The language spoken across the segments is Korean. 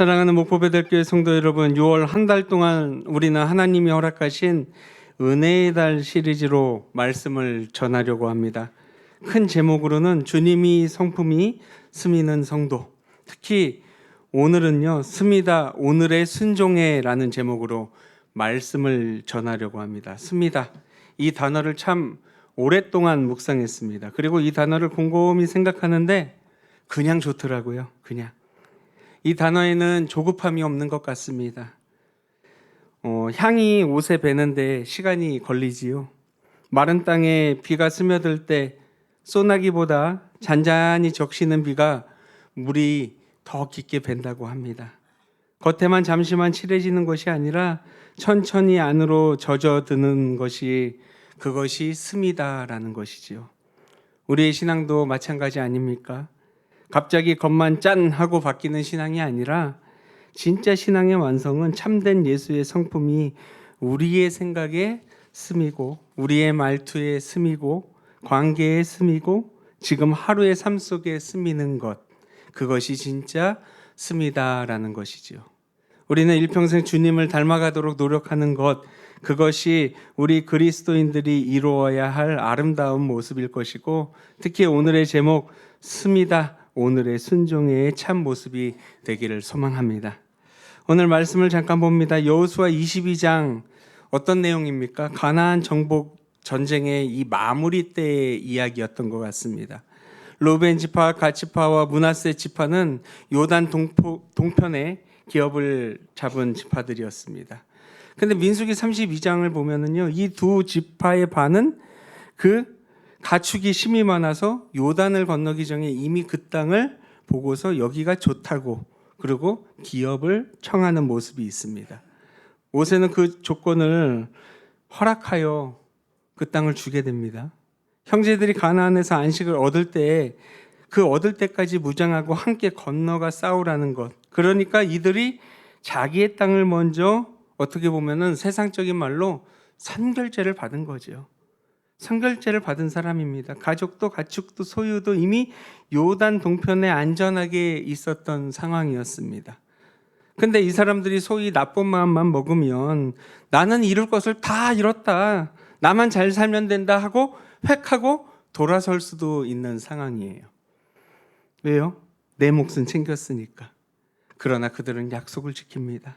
사랑하는 목포배달교회 성도 여러분, 6월 한 달 동안 우리는 하나님이 허락하신 은혜의 달 시리즈로 말씀을 전하려고 합니다. 큰 제목으로는 주님이 성품이 스미는 성도, 특히 오늘은요, 스미다 오늘의 순종해라는 제목으로 말씀을 전하려고 합니다. 스미다, 이 단어를 참 오랫동안 묵상했습니다. 그리고 이 단어를 곰곰이 생각하는데 그냥 좋더라고요. 그냥 이 단어에는 조급함이 없는 것 같습니다. 향이 옷에 배는데 시간이 걸리지요. 마른 땅에 비가 스며들 때 소나기보다 잔잔히 적시는 비가 물이 더 깊게 밴다고 합니다. 겉에만 잠시만 칠해지는 것이 아니라 천천히 안으로 젖어드는 것이, 그것이 스미다라는 것이지요. 우리의 신앙도 마찬가지 아닙니까? 갑자기 겉만 짠 하고 바뀌는 신앙이 아니라 진짜 신앙의 완성은 참된 예수의 성품이 우리의 생각에 스미고, 우리의 말투에 스미고, 관계에 스미고, 지금 하루의 삶 속에 스미는 것, 그것이 진짜 스미다라는 것이지요. 우리는 일평생 주님을 닮아가도록 노력하는 것, 그것이 우리 그리스도인들이 이루어야 할 아름다운 모습일 것이고, 특히 오늘의 제목 스미다, 오늘의 순종의 참 모습이 되기를 소망합니다. 오늘 말씀을 잠깐 봅니다. 여호수아 22장 어떤 내용입니까? 가나안 정복 전쟁의 이 마무리 때의 이야기였던 것 같습니다. 르우벤 지파, 갓 지파와 므낫세 지파는 요단 동편에 기업을 잡은 지파들이었습니다. 근데 민수기 32장을 보면은요, 이 두 지파의 반은 그 가축이 심이 많아서 요단을 건너기 전에 이미 그 땅을 보고서 여기가 좋다고, 그리고 기업을 청하는 모습이 있습니다. 모세는 그 조건을 허락하여 그 땅을 주게 됩니다. 형제들이 가나안에서 안식을 얻을 때, 그 얻을 때까지 무장하고 함께 건너가 싸우라는 것. 그러니까 이들이 자기의 땅을 먼저, 어떻게 보면은 세상적인 말로 선결제를 받은 거죠. 선결제를 받은 사람입니다. 가족도 가축도 소유도 이미 요단 동편에 안전하게 있었던 상황이었습니다. 근데 이 사람들이 소위 나쁜 마음만 먹으면 나는 이룰 것을 다 이뤘다, 나만 잘 살면 된다 하고 획하고 돌아설 수도 있는 상황이에요. 왜요? 내 몫은 챙겼으니까. 그러나 그들은 약속을 지킵니다.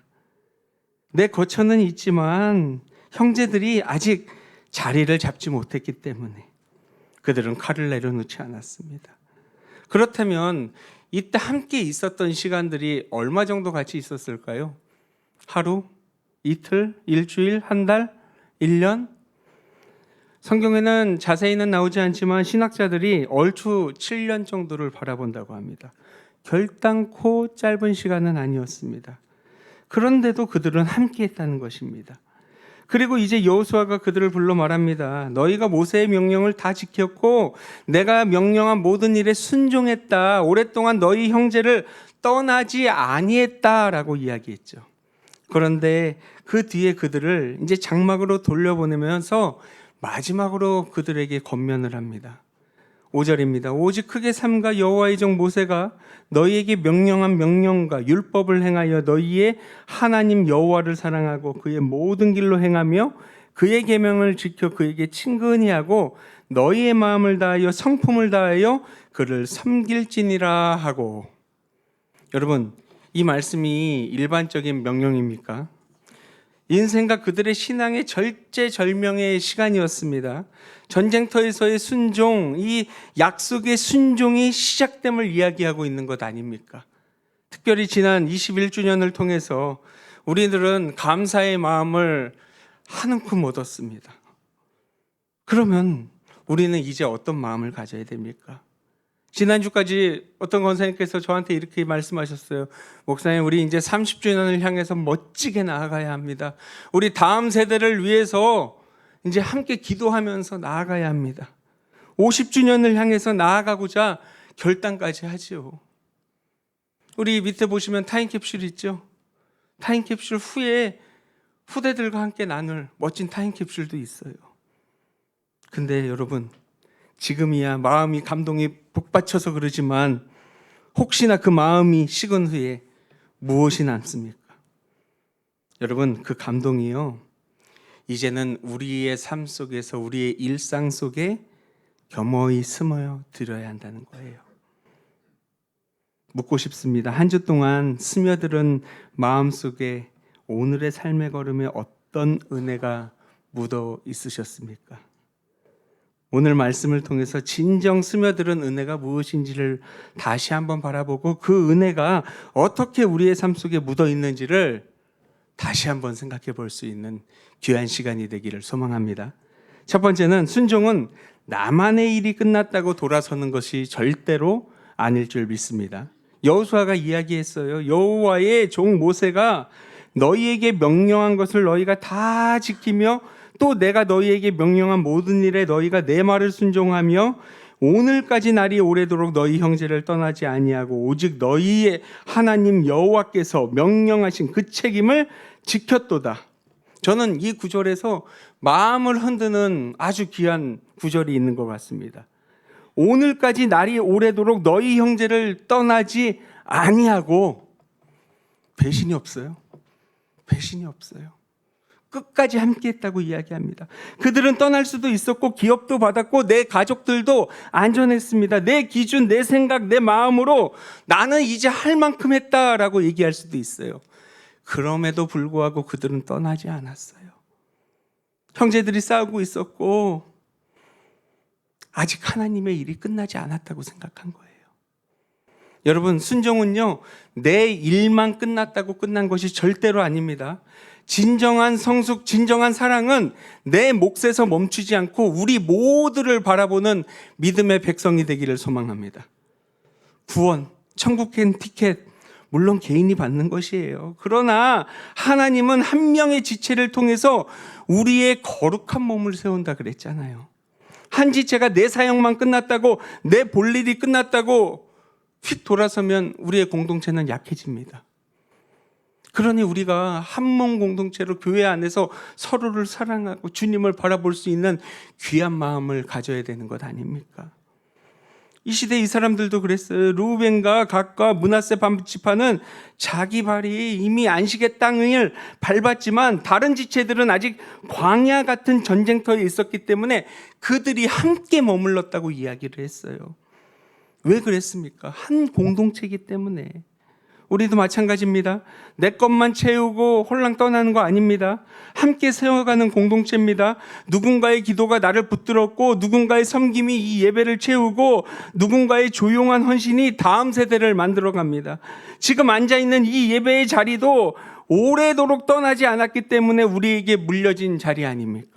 내 거처는 있지만 형제들이 아직 자리를 잡지 못했기 때문에 그들은 칼을 내려놓지 않았습니다. 그렇다면 이때 함께 있었던 시간들이 얼마 정도 같이 있었을까요? 하루, 이틀, 일주일, 한 달, 1년? 성경에는 자세히는 나오지 않지만 신학자들이 얼추 7년 정도를 바라본다고 합니다. 결단코 짧은 시간은 아니었습니다. 그런데도 그들은 함께 했다는 것입니다. 그리고 이제 여호수아가 그들을 불러 말합니다. 너희가 모세의 명령을 다 지켰고 내가 명령한 모든 일에 순종했다. 오랫동안 너희 형제를 떠나지 아니했다라고 이야기했죠. 그런데 그 뒤에 그들을 이제 장막으로 돌려보내면서 마지막으로 그들에게 권면을 합니다. 5절입니다. 오직 크게 삼가 여호와의 종 모세가 너희에게 명령한 명령과 율법을 행하여 너희의 하나님 여호와를 사랑하고 그의 모든 길로 행하며 그의 계명을 지켜 그에게 친근히 하고 너희의 마음을 다하여 성품을 다하여 그를 섬길지니라 하고. 여러분, 이 말씀이 일반적인 명령입니까? 인생과 그들의 신앙의 절제절명의 시간이었습니다. 전쟁터에서의 순종, 이 약속의 순종이 시작됨을 이야기하고 있는 것 아닙니까? 특별히 지난 21주년을 통해서 우리들은 감사의 마음을 한움큼 얻었습니다. 그러면 우리는 이제 어떤 마음을 가져야 됩니까? 지난주까지 어떤 권사님께서 저한테 이렇게 말씀하셨어요. 목사님, 우리 이제 30주년을 향해서 멋지게 나아가야 합니다. 우리 다음 세대를 위해서 이제 함께 기도하면서 나아가야 합니다. 50주년을 향해서 나아가고자 결단까지 하죠. 우리 밑에 보시면 타임캡슐 있죠? 타임캡슐 후에 후대들과 함께 나눌 멋진 타임캡슐도 있어요. 근데 여러분, 지금이야 마음이 감동이 북받쳐서 그러지만 혹시나 그 마음이 식은 후에 무엇이 남습니까? 여러분, 그 감동이요, 이제는 우리의 삶 속에서, 우리의 일상 속에 겸허히 스며 들어야 한다는 거예요. 묻고 싶습니다. 한 주 동안 스며들은 마음속에 오늘의 삶의 걸음에 어떤 은혜가 묻어 있으셨습니까? 오늘 말씀을 통해서 진정 스며들은 은혜가 무엇인지를 다시 한번 바라보고 그 은혜가 어떻게 우리의 삶 속에 묻어 있는지를 다시 한번 생각해 볼 수 있는 귀한 시간이 되기를 소망합니다. 첫 번째는, 순종은 나만의 일이 끝났다고 돌아서는 것이 절대로 아닐 줄 믿습니다. 여호수아가 이야기했어요. 여호와의 종 모세가 너희에게 명령한 것을 너희가 다 지키며 또 내가 너희에게 명령한 모든 일에 너희가 내 말을 순종하며 오늘까지 날이 오래도록 너희 형제를 떠나지 아니하고 오직 너희의 하나님 여호와께서 명령하신 그 책임을 지켰도다. 저는 이 구절에서 마음을 흔드는 아주 귀한 구절이 있는 것 같습니다. 오늘까지 날이 오래도록 너희 형제를 떠나지 아니하고, 배신이 없어요. 배신이 없어요. 끝까지 함께했다고 이야기합니다. 그들은 떠날 수도 있었고 기업도 받았고 내 가족들도 안전했습니다. 내 기준, 내 생각, 내 마음으로 나는 이제 할 만큼 했다라고 얘기할 수도 있어요. 그럼에도 불구하고 그들은 떠나지 않았어요. 형제들이 싸우고 있었고 아직 하나님의 일이 끝나지 않았다고 생각한 거예요. 여러분, 순종은요, 내 일만 끝났다고 끝난 것이 절대로 아닙니다. 진정한 성숙, 진정한 사랑은 내 몫에서 멈추지 않고 우리 모두를 바라보는 믿음의 백성이 되기를 소망합니다. 구원, 천국행 티켓, 물론 개인이 받는 것이에요. 그러나 하나님은 한 명의 지체를 통해서 우리의 거룩한 몸을 세운다 그랬잖아요. 한 지체가 내 사역만 끝났다고, 내 볼일이 끝났다고 휙 돌아서면 우리의 공동체는 약해집니다. 그러니 우리가 한 몸 공동체로 교회 안에서 서로를 사랑하고 주님을 바라볼 수 있는 귀한 마음을 가져야 되는 것 아닙니까? 이 시대 이 사람들도 그랬어요. 루벤과 갓과 므낫세 지파는 자기 발이 이미 안식의 땅을 밟았지만 다른 지체들은 아직 광야 같은 전쟁터에 있었기 때문에 그들이 함께 머물렀다고 이야기를 했어요. 왜 그랬습니까? 한 공동체이기 때문에. 우리도 마찬가지입니다. 내 것만 채우고 홀랑 떠나는 거 아닙니다. 함께 세워가는 공동체입니다. 누군가의 기도가 나를 붙들었고 누군가의 섬김이 이 예배를 채우고 누군가의 조용한 헌신이 다음 세대를 만들어갑니다. 지금 앉아있는 이 예배의 자리도 오래도록 떠나지 않았기 때문에 우리에게 물려진 자리 아닙니까?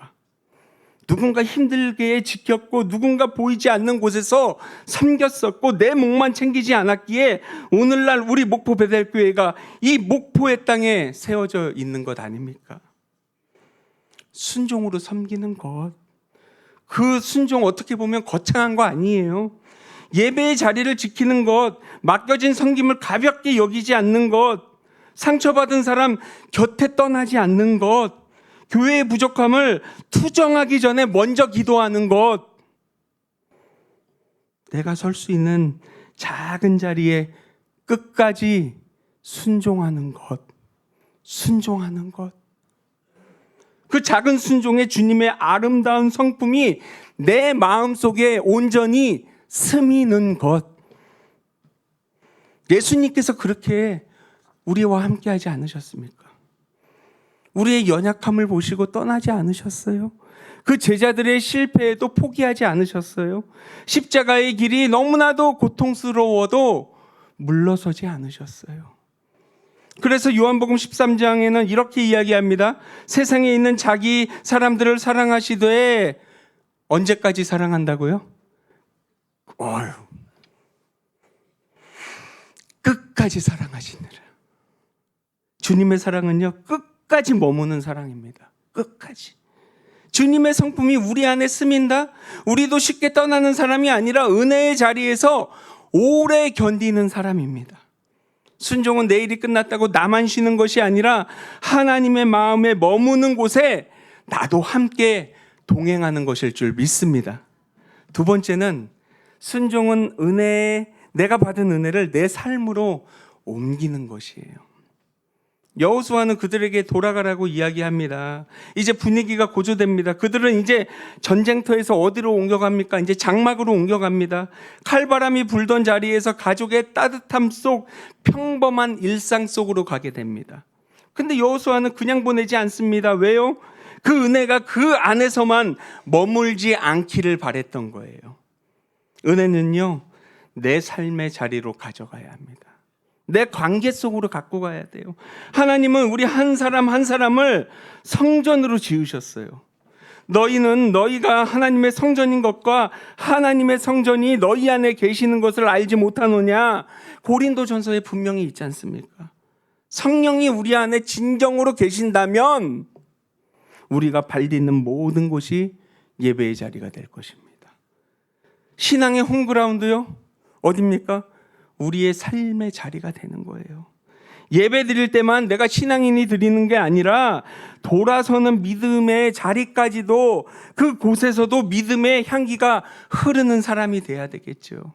누군가 힘들게 지켰고 누군가 보이지 않는 곳에서 섬겼었고 내 목만 챙기지 않았기에 오늘날 우리 목포 베델교회가 이 목포의 땅에 세워져 있는 것 아닙니까? 순종으로 섬기는 것, 그 순종 어떻게 보면 거창한 거 아니에요. 예배의 자리를 지키는 것, 맡겨진 섬김을 가볍게 여기지 않는 것, 상처받은 사람 곁에 떠나지 않는 것, 교회의 부족함을 투정하기 전에 먼저 기도하는 것, 내가 설 수 있는 작은 자리에 끝까지 순종하는 것, 순종하는 것. 그 작은 순종에 주님의 아름다운 성품이 내 마음속에 온전히 스미는 것. 예수님께서 그렇게 우리와 함께 하지 않으셨습니까? 우리의 연약함을 보시고 떠나지 않으셨어요? 그 제자들의 실패에도 포기하지 않으셨어요? 십자가의 길이 너무나도 고통스러워도 물러서지 않으셨어요. 그래서 요한복음 13장에는 이렇게 이야기합니다. 세상에 있는 자기 사람들을 사랑하시되 언제까지 사랑한다고요? 끝까지 사랑하시느라. 주님의 사랑은요, 끝까지 머무는 사랑입니다. 끝까지. 주님의 성품이 우리 안에 스민다? 우리도 쉽게 떠나는 사람이 아니라 은혜의 자리에서 오래 견디는 사람입니다. 순종은 내일이 끝났다고 나만 쉬는 것이 아니라 하나님의 마음에 머무는 곳에 나도 함께 동행하는 것일 줄 믿습니다. 두 번째는, 순종은 내가 받은 은혜를 내 삶으로 옮기는 것이에요. 여호수아는 그들에게 돌아가라고 이야기합니다. 이제 분위기가 고조됩니다. 그들은 이제 전쟁터에서 어디로 옮겨갑니까? 이제 장막으로 옮겨갑니다. 칼바람이 불던 자리에서 가족의 따뜻함 속 평범한 일상 속으로 가게 됩니다. 근데 여호수아는 그냥 보내지 않습니다. 왜요? 그 은혜가 그 안에서만 머물지 않기를 바랬던 거예요. 은혜는요, 내 삶의 자리로 가져가야 합니다. 내 관계 속으로 갖고 가야 돼요. 하나님은 우리 한 사람 한 사람을 성전으로 지으셨어요. 너희는 너희가 하나님의 성전인 것과 하나님의 성전이 너희 안에 계시는 것을 알지 못하느냐? 고린도전서에 분명히 있지 않습니까? 성령이 우리 안에 진정으로 계신다면 우리가 발딛는 모든 곳이 예배의 자리가 될 것입니다. 신앙의 홈그라운드요? 어딥니까? 우리의 삶의 자리가 되는 거예요. 예배 드릴 때만 내가 신앙인이 드리는 게 아니라 돌아서는 믿음의 자리까지도 그 곳에서도 믿음의 향기가 흐르는 사람이 돼야 되겠죠.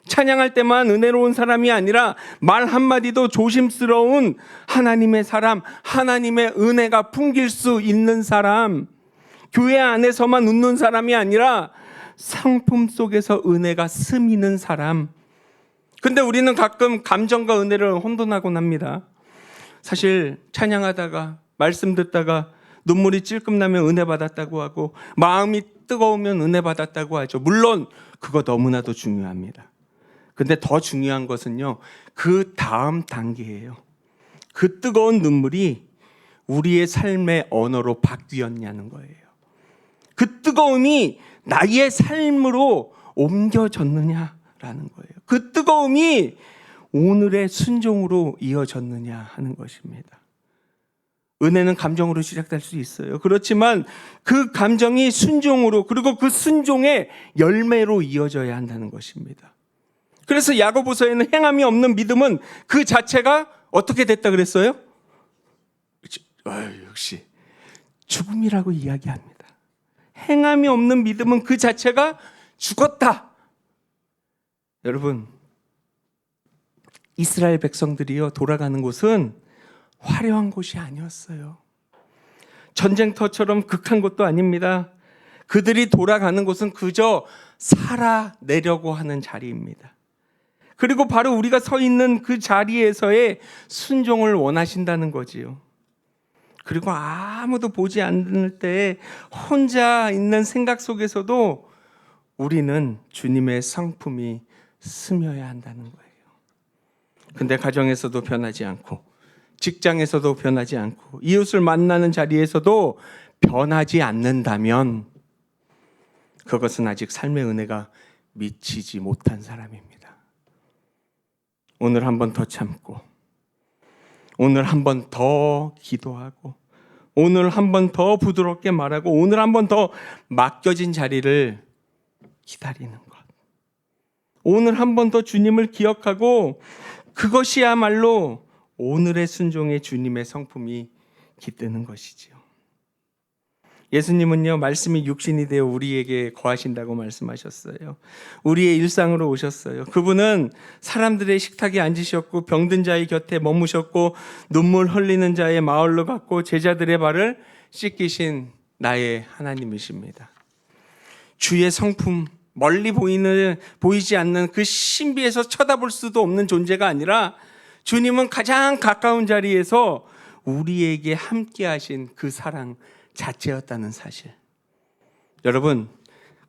찬양할 때만 은혜로운 사람이 아니라 말 한마디도 조심스러운 하나님의 사람, 하나님의 은혜가 풍길 수 있는 사람, 교회 안에서만 웃는 사람이 아니라 상품 속에서 은혜가 스미는 사람. 근데 우리는 가끔 감정과 은혜를 혼돈하곤 합니다. 사실 찬양하다가 말씀 듣다가 눈물이 찔끔 나면 은혜 받았다고 하고 마음이 뜨거우면 은혜 받았다고 하죠. 물론 그거 너무나도 중요합니다. 근데 더 중요한 것은요, 그 다음 단계예요. 그 뜨거운 눈물이 우리의 삶의 언어로 바뀌었냐는 거예요. 그 뜨거움이 나의 삶으로 옮겨졌느냐라는 거예요. 그 뜨거움이 오늘의 순종으로 이어졌느냐 하는 것입니다. 은혜는 감정으로 시작될 수 있어요. 그렇지만 그 감정이 순종으로, 그리고 그 순종의 열매로 이어져야 한다는 것입니다. 그래서 야고보서에는 행함이 없는 믿음은 그 자체가 어떻게 됐다 그랬어요? 역시 죽음이라고 이야기합니다. 행함이 없는 믿음은 그 자체가 죽었다. 여러분, 이스라엘 백성들이요, 돌아가는 곳은 화려한 곳이 아니었어요. 전쟁터처럼 극한 곳도 아닙니다. 그들이 돌아가는 곳은 그저 살아내려고 하는 자리입니다. 그리고 바로 우리가 서 있는 그 자리에서의 순종을 원하신다는 거지요. 그리고 아무도 보지 않을 때 혼자 있는 생각 속에서도 우리는 주님의 성품이 스며야 한다는 거예요. 근데 가정에서도 변하지 않고, 직장에서도 변하지 않고, 이웃을 만나는 자리에서도 변하지 않는다면 그것은 아직 삶의 은혜가 미치지 못한 사람입니다. 오늘 한 번 더 참고, 오늘 한 번 더 기도하고, 오늘 한 번 더 부드럽게 말하고, 오늘 한 번 더 맡겨진 자리를 기다리는 것. 오늘 한 번 더 주님을 기억하고, 그것이야말로 오늘의 순종에 주님의 성품이 깃드는 것이지요. 예수님은요, 말씀이 육신이 되어 우리에게 거하신다고 말씀하셨어요. 우리의 일상으로 오셨어요. 그분은 사람들의 식탁에 앉으셨고, 병든 자의 곁에 머무셨고, 눈물 흘리는 자의 마을로 갔고, 제자들의 발을 씻기신 나의 하나님이십니다. 주의 성품, 멀리 보이지 않는 그 신비에서 쳐다볼 수도 없는 존재가 아니라 주님은 가장 가까운 자리에서 우리에게 함께 하신 그 사랑 자체였다는 사실. 여러분,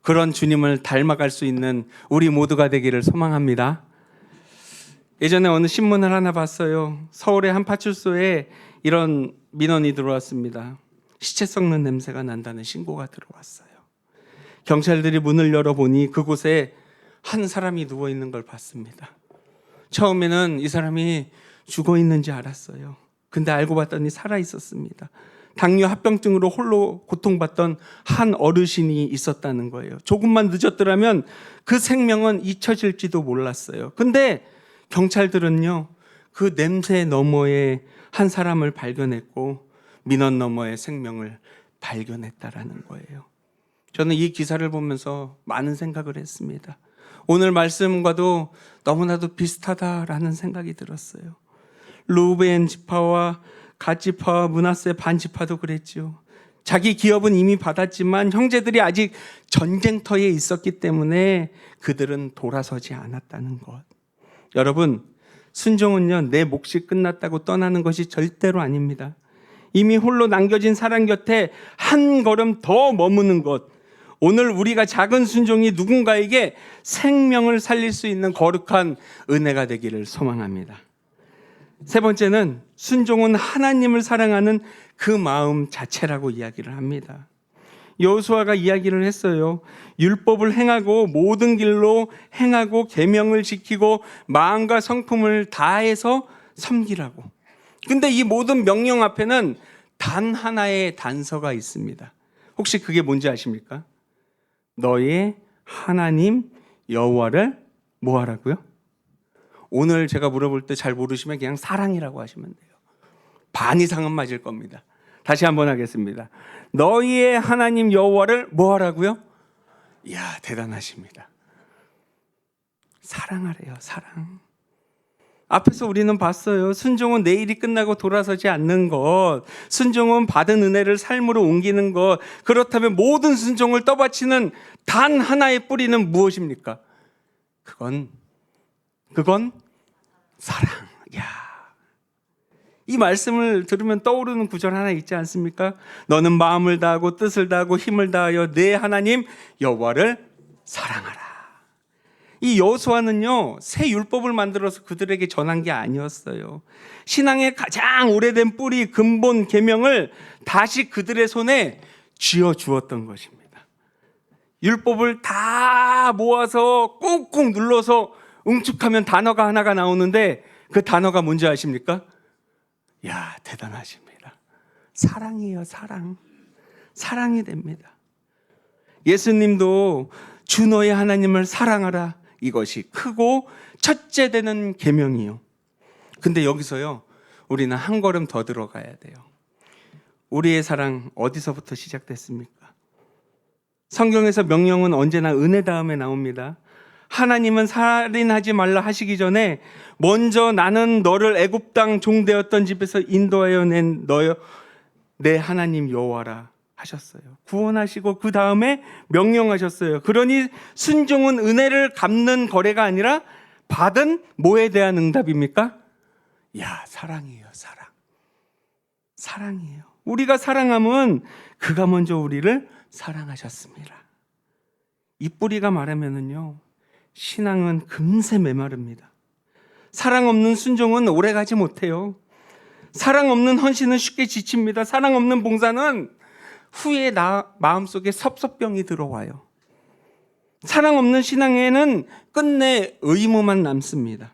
그런 주님을 닮아갈 수 있는 우리 모두가 되기를 소망합니다. 예전에 어느 신문을 하나 봤어요. 서울의 한 파출소에 이런 민원이 들어왔습니다. 시체 썩는 냄새가 난다는 신고가 들어왔어요. 경찰들이 문을 열어보니 그곳에 한 사람이 누워있는 걸 봤습니다. 처음에는 이 사람이 죽어 있는지 알았어요. 근데 알고 봤더니 살아 있었습니다. 당뇨 합병증으로 홀로 고통받던 한 어르신이 있었다는 거예요. 조금만 늦었더라면 그 생명은 잊혀질지도 몰랐어요. 근데 경찰들은요, 그 냄새 너머에 한 사람을 발견했고 민원 너머의 생명을 발견했다라는 거예요. 저는 이 기사를 보면서 많은 생각을 했습니다. 오늘 말씀과도 너무나도 비슷하다라는 생각이 들었어요. 루벤 지파와 갓지파와 므낫세 반지파도 그랬지요. 자기 기업은 이미 받았지만 형제들이 아직 전쟁터에 있었기 때문에 그들은 돌아서지 않았다는 것. 여러분, 순종은요, 내 몫이 끝났다고 떠나는 것이 절대로 아닙니다. 이미 홀로 남겨진 사랑 곁에 한 걸음 더 머무는 것. 오늘 우리가 작은 순종이 누군가에게 생명을 살릴 수 있는 거룩한 은혜가 되기를 소망합니다. 세 번째는 순종은 하나님을 사랑하는 그 마음 자체라고 이야기를 합니다. 여호수아가 이야기를 했어요. 율법을 행하고 모든 길로 행하고 계명을 지키고 마음과 성품을 다해서 섬기라고. 근데 이 모든 명령 앞에는 단 하나의 단서가 있습니다. 혹시 그게 뭔지 아십니까? 너의 하나님 여호와를 뭐 하라고요? 오늘 제가 물어볼 때 잘 모르시면 그냥 사랑이라고 하시면 돼요. 반 이상은 맞을 겁니다. 다시 한번 하겠습니다. 너희의 하나님 여호와를 뭐 하라고요? 이야, 대단하십니다. 사랑하래요, 사랑. 앞에서 우리는 봤어요. 순종은 내 일이 끝나고 돌아서지 않는 것. 순종은 받은 은혜를 삶으로 옮기는 것. 그렇다면 모든 순종을 떠받치는 단 하나의 뿌리는 무엇입니까? 그건 사랑. 야, 이 말씀을 들으면 떠오르는 구절 하나 있지 않습니까? 너는 마음을 다하고 뜻을 다하고 힘을 다하여 내 하나님 여호와를 사랑하라. 이 여호수아는요, 새 율법을 만들어서 그들에게 전한 게 아니었어요. 신앙의 가장 오래된 뿌리, 근본, 계명을 다시 그들의 손에 쥐어 주었던 것입니다. 율법을 다 모아서 꾹꾹 눌러서 응축하면 단어가 하나가 나오는데 그 단어가 뭔지 아십니까? 야, 대단하십니다. 사랑이에요, 사랑. 사랑이 됩니다. 예수님도 주 너의 하나님을 사랑하라. 이것이 크고 첫째 되는 계명이요. 근데 여기서요, 우리는 한 걸음 더 들어가야 돼요. 우리의 사랑 어디서부터 시작됐습니까? 성경에서 명령은 언제나 은혜 다음에 나옵니다. 하나님은 살인하지 말라 하시기 전에 먼저 나는 너를 애굽 땅 종되었던 집에서 인도하여 낸 너여 내 하나님 여호와라 하셨어요. 구원하시고 그 다음에 명령하셨어요. 그러니 순종은 은혜를 갚는 거래가 아니라 받은 뭐에 대한 응답입니까? 야, 사랑이에요, 사랑. 사랑이에요. 우리가 사랑하면 그가 먼저 우리를 사랑하셨습니다. 이 뿌리가 마르면은요, 신앙은 금세 메마릅니다. 사랑 없는 순종은 오래가지 못해요. 사랑 없는 헌신은 쉽게 지칩니다. 사랑 없는 봉사는 후에 마음속에 섭섭병이 들어와요. 사랑 없는 신앙에는 끝내 의무만 남습니다.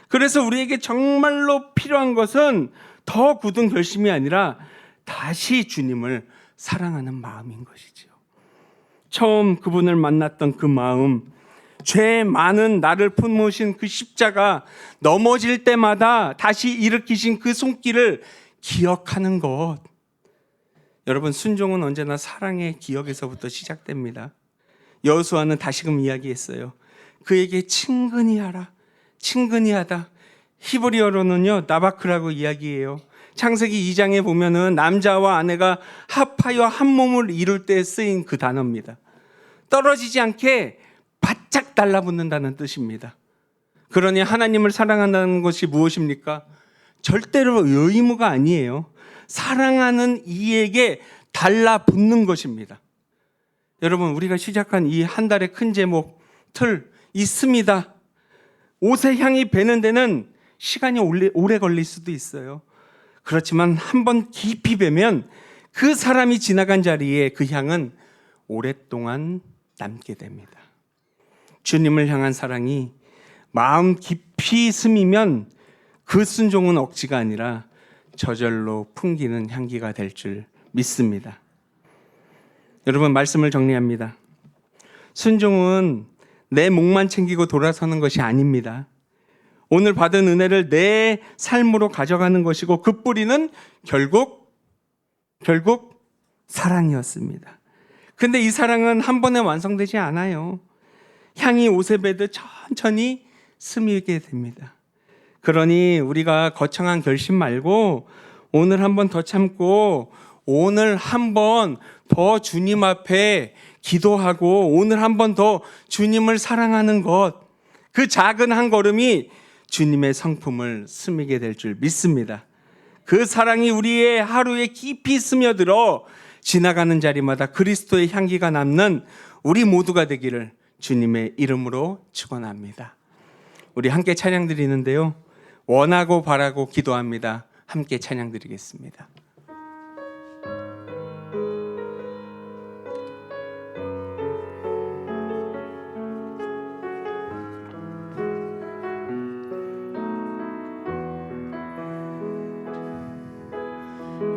그래서 우리에게 정말로 필요한 것은 더 굳은 결심이 아니라 다시 주님을 사랑하는 마음인 것이죠. 처음 그분을 만났던 그 마음, 죄 많은 나를 품으신 그 십자가, 넘어질 때마다 다시 일으키신 그 손길을 기억하는 것. 여러분, 순종은 언제나 사랑의 기억에서부터 시작됩니다. 여호수아는 다시금 이야기했어요. 그에게 친근히 하라. 친근히 하다. 히브리어로는요, 나바크라고 이야기해요. 창세기 2장에 보면은 남자와 아내가 합하여 한 몸을 이룰 때 쓰인 그 단어입니다. 떨어지지 않게 바짝 달라붙는다는 뜻입니다. 그러니 하나님을 사랑한다는 것이 무엇입니까? 절대로 의무가 아니에요. 사랑하는 이에게 달라붙는 것입니다. 여러분, 우리가 시작한 이 한 달의 큰 제목, 틀, 있습니다. 옷의 향이 배는 데는 시간이 오래 걸릴 수도 있어요. 그렇지만 한번 깊이 배면 그 사람이 지나간 자리에 그 향은 오랫동안 남게 됩니다. 주님을 향한 사랑이 마음 깊이 스미면 그 순종은 억지가 아니라 저절로 풍기는 향기가 될 줄 믿습니다. 여러분, 말씀을 정리합니다. 순종은 내 목만 챙기고 돌아서는 것이 아닙니다. 오늘 받은 은혜를 내 삶으로 가져가는 것이고 그 뿌리는 결국 사랑이었습니다. 근데 이 사랑은 한 번에 완성되지 않아요. 향이 옷에 배듯 천천히 스미게 됩니다. 그러니 우리가 거창한 결심 말고 오늘 한 번 더 참고 오늘 한 번 더 주님 앞에 기도하고 오늘 한 번 더 주님을 사랑하는 것, 그 작은 한 걸음이 주님의 성품을 스미게 될 줄 믿습니다. 그 사랑이 우리의 하루에 깊이 스며들어 지나가는 자리마다 그리스도의 향기가 남는 우리 모두가 되기를 주님의 이름으로 축원합니다. 우리 함께 찬양 드리는데요, 원하고 바라고 기도합니다. 함께 찬양 드리겠습니다.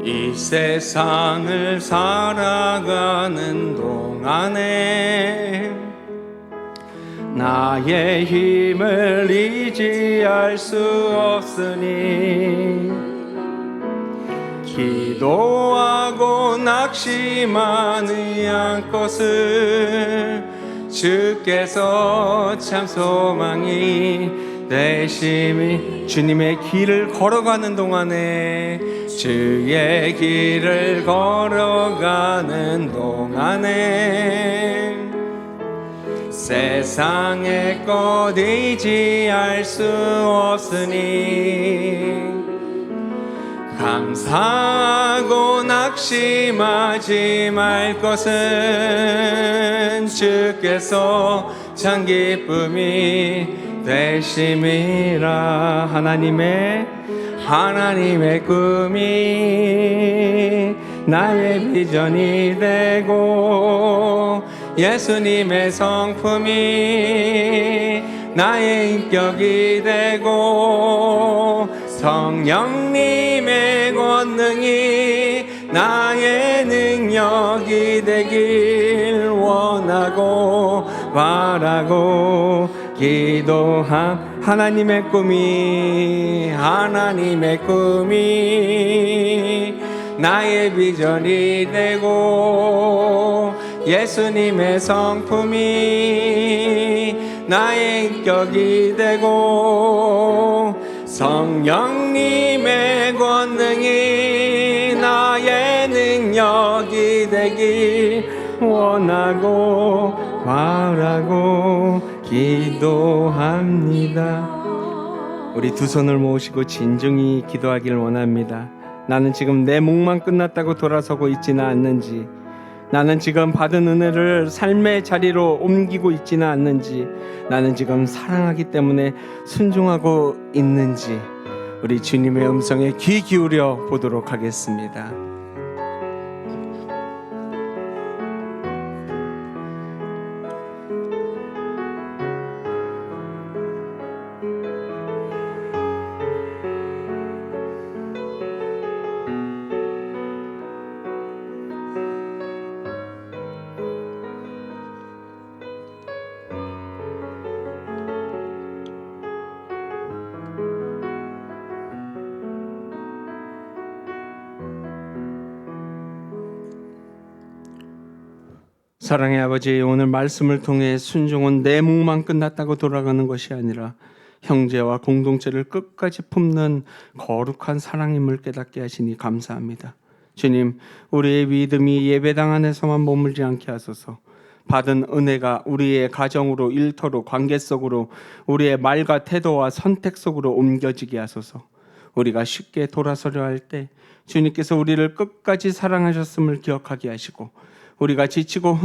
이 세상을 살아가는 동안에 나의 힘을 의지할 수 없으니 기도하고 낙심하지 않것을 주께서 참 소망이 되심이. 주님의 길을 걸어가는 동안에, 주의 길을 걸어가는 동안에 세상의 것 의지할 수 없으니 감사하고 낙심하지 말 것은 주께서 참 기쁨이 되심이라. 하나님의 꿈이 나의 비전이 되고 예수님의 성품이 나의 인격이 되고 성령님의 권능이 나의 능력이 되길 원하고 바라고 기도한 하나님의 꿈이 나의 비전이 되고 예수님의 성품이 나의 인격이 되고 성령님의 권능이 나의 능력이 되길 원하고 바라고 기도합니다. 우리 두 손을 모으시고 진중히 기도하기를 원합니다. 나는 지금 내 몫만 끝났다고 돌아서고 있지는 않는지, 나는 지금 받은 은혜를 삶의 자리로 옮기고 있지는 않는지, 나는 지금 사랑하기 때문에 순종하고 있는지, 우리 주님의 음성에 귀 기울여 보도록 하겠습니다. 사랑의 아버지, 오늘 말씀을 통해 순종은 내 몫만 끝났다고 돌아가는 것이 아니라 형제와 공동체를 끝까지 품는 거룩한 사랑임을 깨닫게 하시니 감사합니다. 주님, 우리의 믿음이 예배당 안에서만 머물지 않게 하소서. 받은 은혜가 우리의 가정으로, 일터로, 관계 속으로, 우리의 말과 태도와 선택 속으로 옮겨지게 하소서. 우리가 쉽게 돌아서려 할 때 주님께서 우리를 끝까지 사랑하셨음을 기억하게 하시고, 우리가 지치고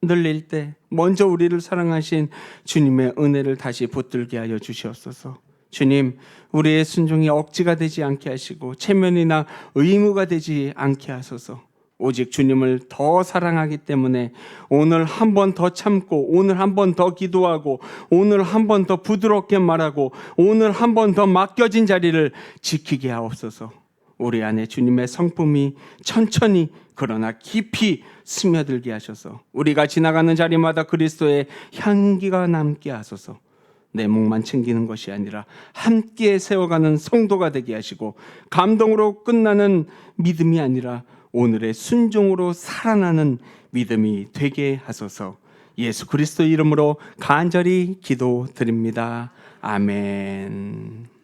흔들릴 때 먼저 우리를 사랑하신 주님의 은혜를 다시 붙들게 하여 주시옵소서. 주님, 우리의 순종이 억지가 되지 않게 하시고 체면이나 의무가 되지 않게 하소서. 오직 주님을 더 사랑하기 때문에 오늘 한 번 더 참고, 오늘 한 번 더 기도하고, 오늘 한 번 더 부드럽게 말하고, 오늘 한 번 더 맡겨진 자리를 지키게 하옵소서. 우리 안에 주님의 성품이 천천히 그러나 깊이 스며들게 하셔서 우리가 지나가는 자리마다 그리스도의 향기가 남게 하소서. 내 몫만 챙기는 것이 아니라 함께 세워가는 성도가 되게 하시고, 감동으로 끝나는 믿음이 아니라 오늘의 순종으로 살아나는 믿음이 되게 하소서. 예수 그리스도 이름으로 간절히 기도드립니다. 아멘.